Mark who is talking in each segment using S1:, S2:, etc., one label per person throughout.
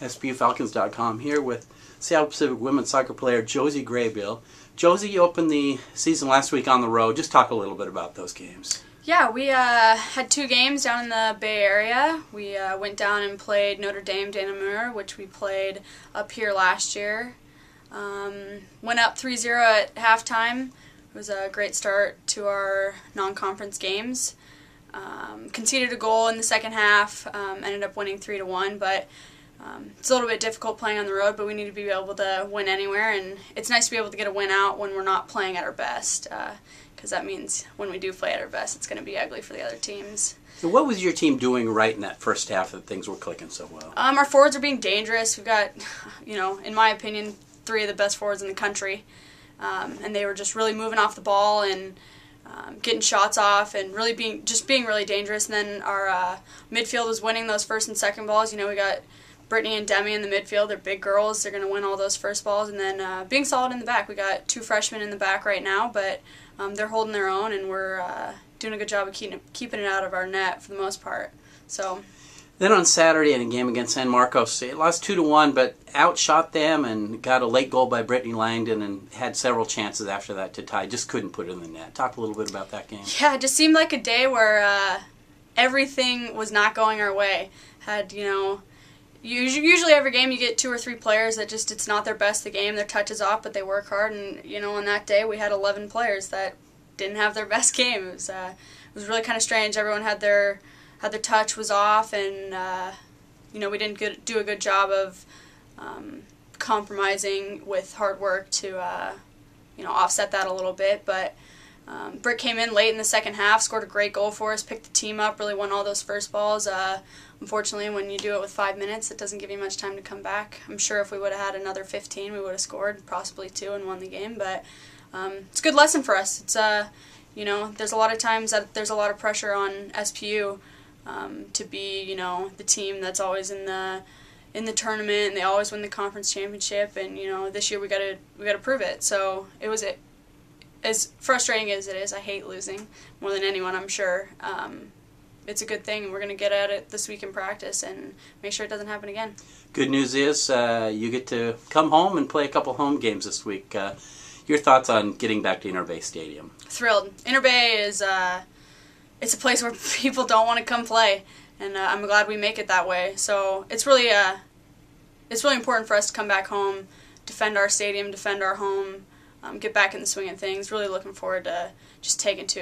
S1: SPUFalcons.com here with Seattle Pacific women's soccer player Josie Graybeal. Josie, you opened the season last week on the road. Just talk a little bit about those games.
S2: Yeah, we had 2 games down in the Bay Area. We went down and played Notre Dame de Namur, which we played up here last year. Went up 3-0 at halftime. It was a great start to our non-conference games. Conceded a goal in the second half, ended up winning 3-1, but it's a little bit difficult playing on the road, but we need to be able to win anywhere, and it's nice to be able to get a win out when we're not playing at our best, because that means when we do play at our best, it's going to be ugly for the other teams.
S1: So what was your team doing right in that first half that things were clicking so well?
S2: Our forwards are being dangerous. We've got, in my opinion, 3 of the best forwards in the country, and they were just really moving off the ball and getting shots off and really being really dangerous. And then our midfield was winning those first and second balls. We got Brittany and Demi in the midfield. They're big girls. They're going to win all those first balls. And then being solid in the back. We got 2 freshmen in the back right now, but they're holding their own, and we're doing a good job of keeping it out of our net for the most part. So.
S1: Then on Saturday in a game against San Marcos, it lost 2-1, but outshot them and got a late goal by Brittany Langdon and had several chances after that to tie. Just couldn't put it in the net. Talk a little bit about that game.
S2: Yeah, it just seemed like a day where everything was not going our way. Usually every game you get 2 or 3 players that just, it's not their best the game. Their touch is off, but they work hard. And, on that day we had 11 players that didn't have their best game. It was really kind of strange. Everyone had their touch was off, and we didn't do a good job of compromising with hard work to offset that a little bit. But Britt came in late in the second half, scored a great goal for us, picked the team up, really won all those first balls. Unfortunately, when you do it with 5 minutes, it doesn't give you much time to come back. I'm sure if we would have had another 15, we would have scored possibly 2 and won the game. But it's a good lesson for us. It's there's a lot of times that there's a lot of pressure on SPU. To be, the team that's always in the tournament, and they always win the conference championship, and this year we gotta prove it. So it was as frustrating as it is. I hate losing more than anyone, I'm sure. It's a good thing, and we're gonna get at it this week in practice and make sure it doesn't happen again. Good
S1: news is you get to come home and play a couple home games this week. Your thoughts on getting back to Inter Bay Stadium?
S2: Thrilled. Inter Bay is. It's a place where people don't want to come play, and I'm glad we make it that way. So it's really important for us to come back home, defend our stadium, defend our home, get back in the swing of things. Really looking forward to just taking to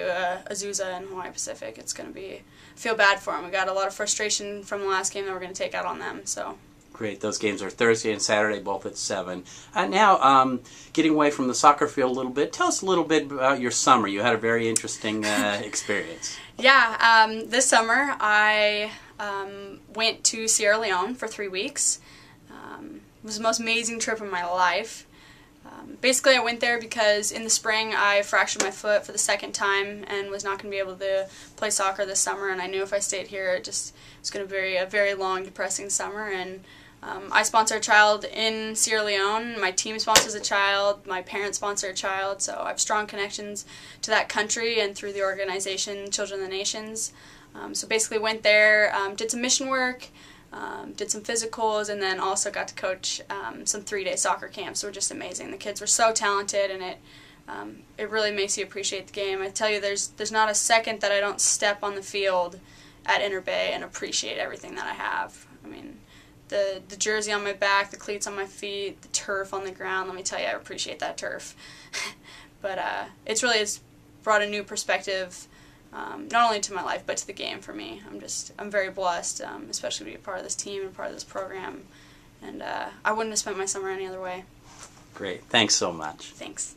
S2: Azusa and Hawaii Pacific. It's going to be, I feel bad for them. We got a lot of frustration from the last game that we're going to take out on them. So.
S1: Great. Those games are Thursday and Saturday, both at 7. Now, getting away from the soccer field a little bit, tell us a little bit about your summer. You had a very interesting experience.
S2: Yeah, this summer I went to Sierra Leone for 3 weeks. It was the most amazing trip of my life. Basically, I went there because in the spring I fractured my foot for the 2nd time and was not going to be able to play soccer this summer, and I knew if I stayed here it was going to be a very long, depressing summer. And I sponsor a child in Sierra Leone. My team sponsors a child. My parents sponsor a child. So I have strong connections to that country and through the organization Children of the Nations. So basically went there, did some mission work, did some physicals, and then also got to coach some 3-day soccer camps. They were just amazing. The kids were so talented, and it really makes you appreciate the game. I tell you, there's not a second that I don't step on the field at Inter Bay and appreciate everything that I have. I mean, the jersey on my back, the cleats on my feet, the turf on the ground. Let me tell you, I appreciate that turf. But it's brought a new perspective, not only to my life but to the game for me. I'm very blessed, especially to be a part of this team and part of this program. And I wouldn't have spent my summer any other way.
S1: Great. Thanks so much.
S2: Thanks.